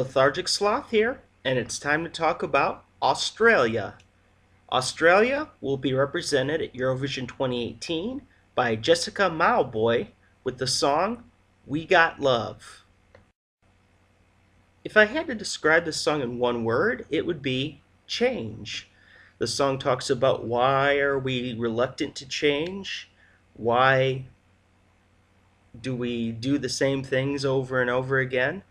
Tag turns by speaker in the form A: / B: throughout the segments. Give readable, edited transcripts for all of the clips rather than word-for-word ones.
A: Lethargic Sloth here, and it's time to talk about Australia. Australia will be represented at Eurovision 2018 by Jessica Mauboy with the song We Got Love. If I had to describe the song in one word, it would be change. The song talks about why are we reluctant to change? Why do we do the same things over and over again?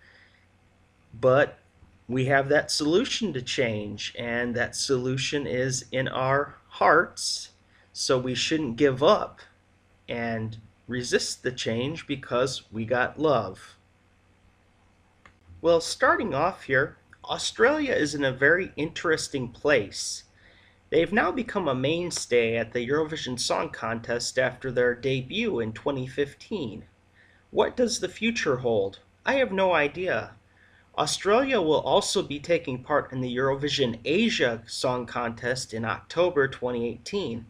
A: But we have that solution to change, and that solution is in our hearts. So we shouldn't give up and resist the change because we got love. Well, starting off here, Australia is in a very interesting place. They've now become a mainstay at the Eurovision Song Contest after their debut in 2015. What does the future hold? I have no idea. Australia will also be taking part in the Eurovision Asia Song Contest in October 2018.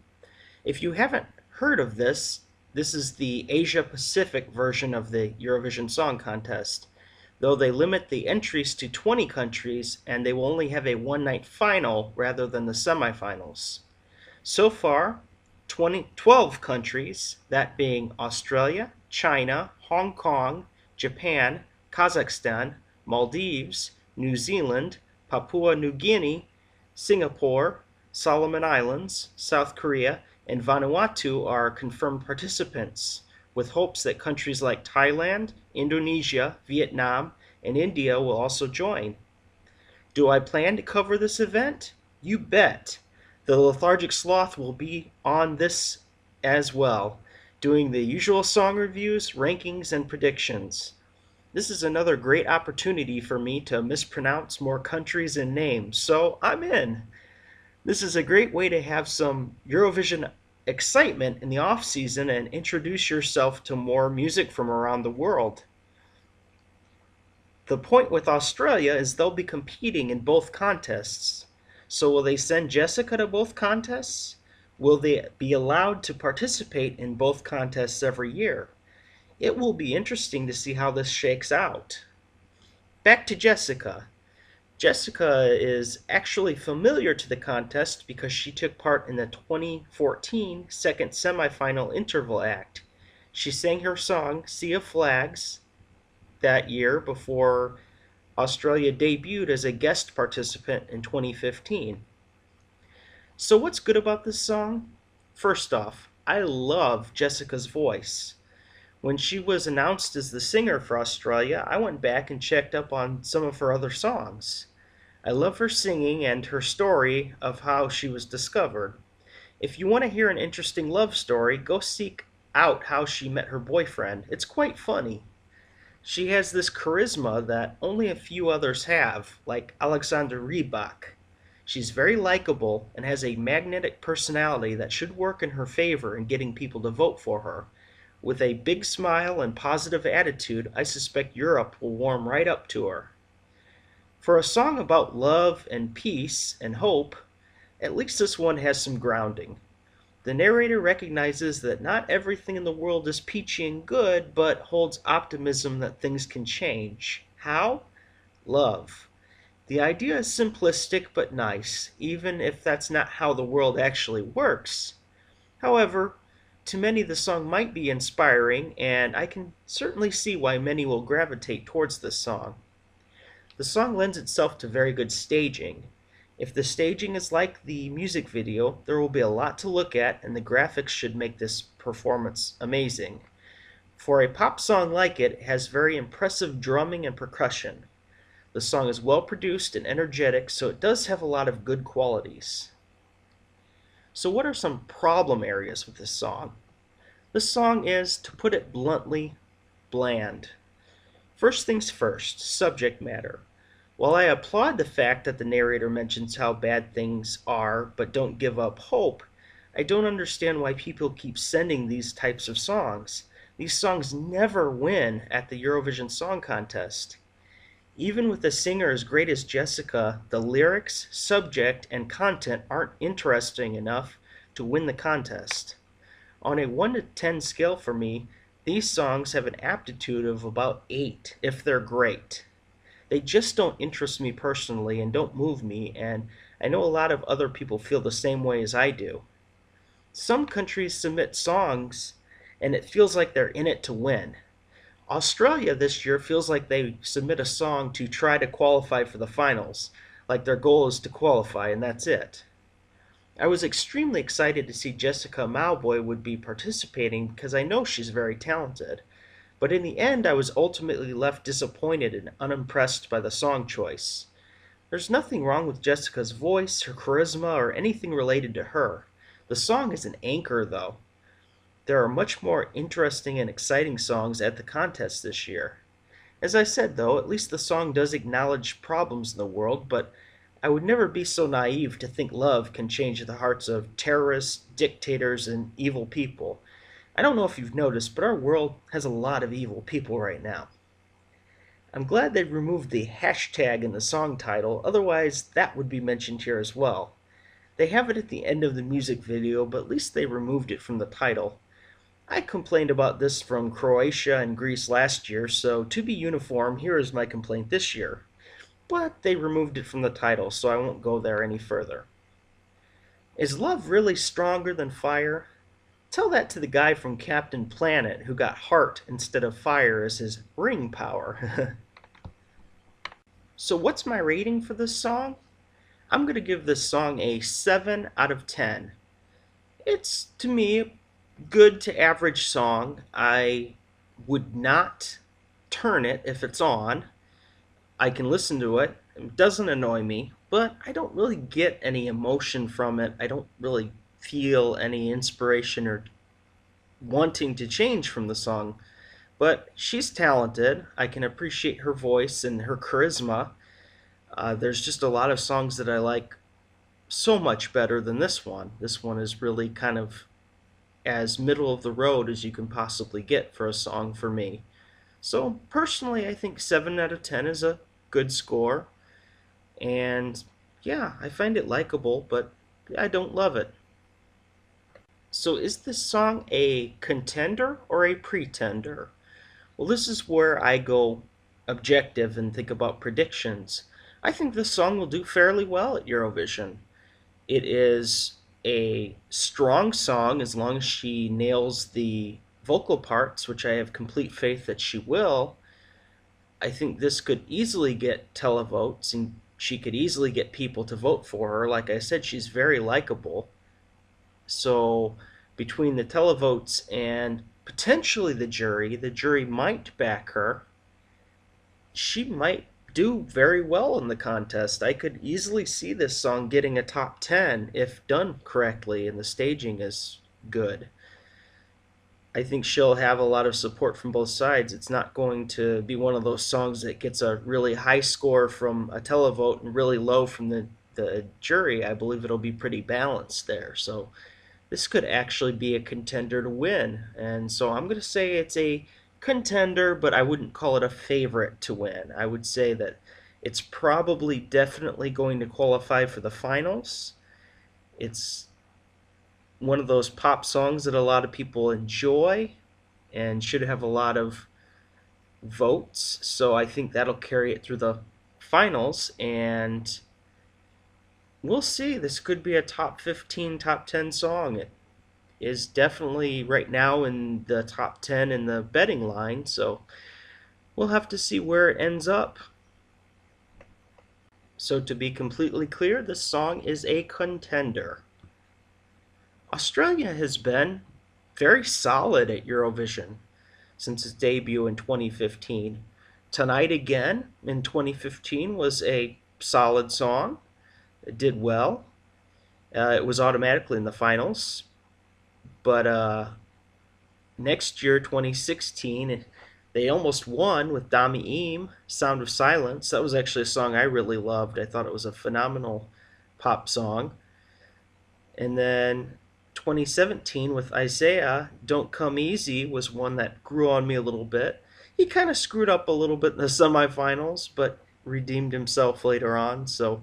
A: If you haven't heard of this, this is the Asia Pacific version of the Eurovision Song Contest. Though they limit the entries to 20 countries, and they will only have a one-night final rather than the semifinals. So far, 12 countries, that being Australia, China, Hong Kong, Japan, Kazakhstan, Maldives, New Zealand, Papua New Guinea, Singapore, Solomon Islands, South Korea, and Vanuatu are confirmed participants, with hopes that countries like Thailand, Indonesia, Vietnam, and India will also join. Do I plan to cover this event? You bet. The Lethargic Sloth will be on this as well, doing the usual song reviews, rankings, and predictions. This is another great opportunity for me to mispronounce more countries and names, so I'm in. This is a great way to have some Eurovision excitement in the off season and introduce yourself to more music from around the world. The point with Australia is they'll be competing in both contests. So will they send Jessica to both contests? Will they be allowed to participate in both contests every year? It will be interesting to see how this shakes out. Back to Jessica. Jessica is actually familiar to the contest because she took part in the 2014 second semifinal interval act. She sang her song Sea of Flags that year before Australia debuted as a guest participant in 2015. So what's good about this song? First off, I love Jessica's voice. When she was announced as the singer for Australia, I went back and checked up on some of her other songs. I love her singing and her story of how she was discovered. If you want to hear an interesting love story, go seek out how she met her boyfriend. It's quite funny. She has this charisma that only a few others have, like Alexander Rybak. She's very likable and has a magnetic personality that should work in her favor in getting people to vote for her. With a big smile and positive attitude, I suspect Europe will warm right up to her. For a song about love and peace and hope, at least this one has some grounding. The narrator recognizes that not everything in the world is peachy and good, but holds optimism that things can change. How? Love. The idea is simplistic but nice, even if that's not how the world actually works. However, to many the song might be inspiring, and I can certainly see why many will gravitate towards this song. The song lends itself to very good staging. If the staging is like the music video, there will be a lot to look at, and the graphics should make this performance amazing. For a pop song like it, it has very impressive drumming and percussion. The song is well produced and energetic, so it does have a lot of good qualities. So what are some problem areas with this song? This song is, to put it bluntly, bland. First things first, subject matter. While I applaud the fact that the narrator mentions how bad things are but don't give up hope, I don't understand why people keep sending these types of songs. These songs never win at the Eurovision Song Contest. Even with a singer as great as Jessica, the lyrics, subject, and content aren't interesting enough to win the contest. On a 1 to 10 scale for me, these songs have an aptitude of about 8 if they're great. They just don't interest me personally and don't move me, and I know a lot of other people feel the same way as I do. Some countries submit songs and it feels like they're in it to win. Australia this year feels like they submit a song to try to qualify for the finals, like their goal is to qualify and that's it. I was extremely excited to see Jessica Mauboy would be participating because I know she's very talented. But in the end, I was ultimately left disappointed and unimpressed by the song choice. There's nothing wrong with Jessica's voice, her charisma, or anything related to her. The song is an anchor, though. There are much more interesting and exciting songs at the contest this year. As I said, though, at least the song does acknowledge problems in the world, but I would never be so naive to think love can change the hearts of terrorists, dictators, and evil people. I don't know if you've noticed, but our world has a lot of evil people right now. I'm glad they removed the hashtag in the song title, otherwise that would be mentioned here as well. They have it at the end of the music video, but at least they removed it from the title. I complained about this from Croatia and Greece last year, so to be uniform, here is my complaint this year. But they removed it from the title, so I won't go there any further. Is love really stronger than fire? Tell that to the guy from Captain Planet who got heart instead of fire as his ring power. So what's my rating for this song? I'm going to give this song a 7 out of 10. It's, to me, a good to average song. I would not turn it if it's on. I can listen to it. It doesn't annoy me, but I don't really get any emotion from it. I don't really feel any inspiration or wanting to change from the song. But she's talented. I can appreciate her voice and her charisma. There's just a lot of songs that I like so much better than this one. This one is really kind of as middle of the road as you can possibly get for a song for me. So personally, I think 7 out of 10 is a good score. And yeah, I find it likable, but I don't love it. So is this song a contender or a pretender? Well, this is where I go objective and think about predictions. I think this song will do fairly well at Eurovision. It is a strong song as long as she nails the vocal parts, which I have complete faith that she will. I think this could easily get televotes and she could easily get people to vote for her. Like I said, she's very likable. So between the televotes and potentially the jury might back her. She might do very well in the contest. I could easily see this song getting a top 10 if done correctly and the staging is good. I think she'll have a lot of support from both sides. It's not going to be one of those songs that gets a really high score from a televote and really low from the jury. I believe it'll be pretty balanced there. So this could actually be a contender to win. And so I'm going to say it's a contender, but I wouldn't call it a favorite to win. I would say that it's probably definitely going to qualify for the finals. It's one of those pop songs that a lot of people enjoy and should have a lot of votes. So I think that'll carry it through the finals, and we'll see. This could be a top 15, top 10 song. It is definitely right now in the top 10 in the betting line, so we'll have to see where it ends up. So to be completely clear, this song is a contender. Australia has been very solid at Eurovision since its debut in 2015. Tonight Again in 2015 was a solid song. It did well. It was automatically in the finals. But next year, 2016, they almost won with Dami Eam, Sound of Silence. That was actually a song I really loved. I thought it was a phenomenal pop song. And then 2017 with Isaiah, Don't Come Easy was one that grew on me a little bit. He kind of screwed up a little bit in the semifinals, but redeemed himself later on. So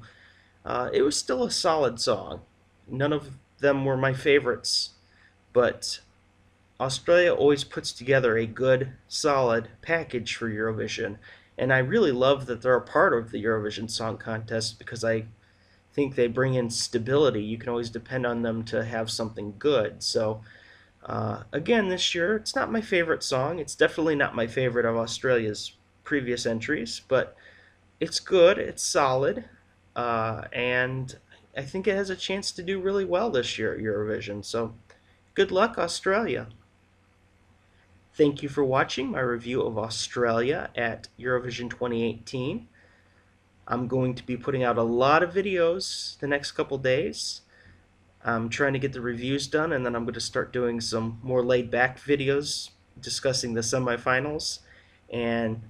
A: it was still a solid song. None of them were my favorites, but Australia always puts together a good, solid package for Eurovision, And I really love that they're a part of the Eurovision Song Contest because I think they bring in stability. You can always depend on them to have something good. So, again, this year, it's not my favorite song. It's definitely not my favorite of Australia's previous entries, but it's good, it's solid, and I think it has a chance to do really well this year at Eurovision. So, good luck, Australia. Thank you for watching my review of Australia at Eurovision 2018. I'm going to be putting out a lot of videos the next couple days. I'm trying to get the reviews done, and then I'm going to start doing some more laid-back videos discussing the semifinals and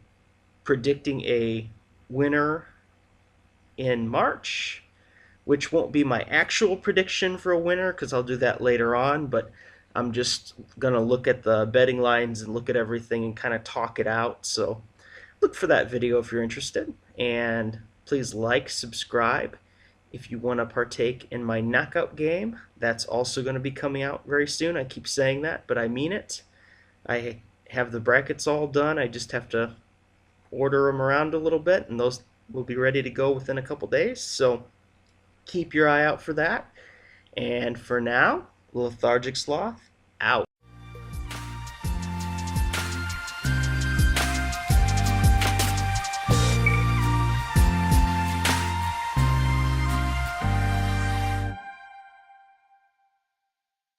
A: predicting a winner in March, which won't be my actual prediction for a winner because I'll do that later on, but I'm just going to look at the betting lines and look at everything and kind of talk it out. So look for that video if you're interested, and please like, subscribe if you want to partake in my knockout game. That's also going to be coming out very soon. I keep saying that, but I mean it. I have the brackets all done. I just have to order them around a little bit, and those will be ready to go within a couple days. So keep your eye out for that. And for now, Lethargic Sloth out.